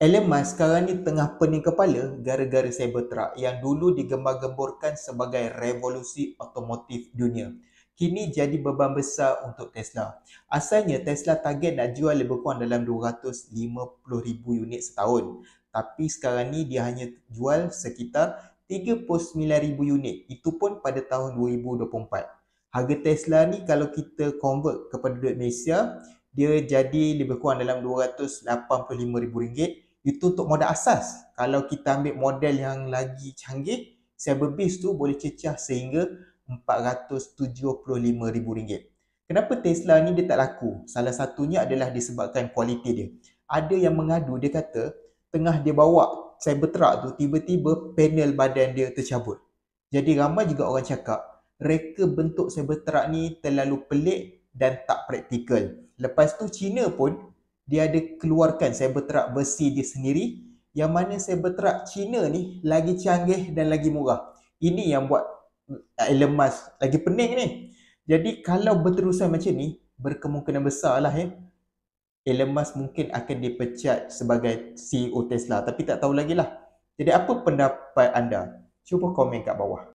Elon Musk sekarang ni tengah pening kepala gara-gara Cybertruck yang dulu digembar-gemborkan sebagai revolusi otomotif dunia. Kini jadi beban besar untuk Tesla. Asalnya Tesla target nak jual lebih kurang dalam 250,000 unit setahun. Tapi sekarang ni dia hanya jual sekitar 39,000 unit. Itu pun pada tahun 2024. Harga Tesla ni kalau kita convert kepada duit Malaysia, dia jadi lebih kurang dalam RM285,000. Itu untuk modal asas. Kalau kita ambil model yang lagi canggih, Cyberbeast tu boleh cecah sehingga RM475,000. Kenapa Tesla ni dia tak laku? Salah satunya adalah disebabkan kualiti dia. Ada yang mengadu, dia kata tengah dia bawa Cybertruck tu, tiba-tiba panel badan dia tercabut. Jadi ramai juga orang cakap reka bentuk Cybertruck ni terlalu pelik dan tak praktikal. Lepas tu China pun dia ada keluarkan Cybertruck versi dia sendiri, yang mana Cybertruck China ni lagi canggih dan lagi murah. Ini yang buat Elon Musk lagi pening ni. Jadi kalau berterusan macam ni, berkemungkinan besar lah Elon Musk mungkin akan dipecat sebagai CEO Tesla. Tapi tak tahu lagi lah. Jadi apa pendapat anda? Cuba komen kat bawah.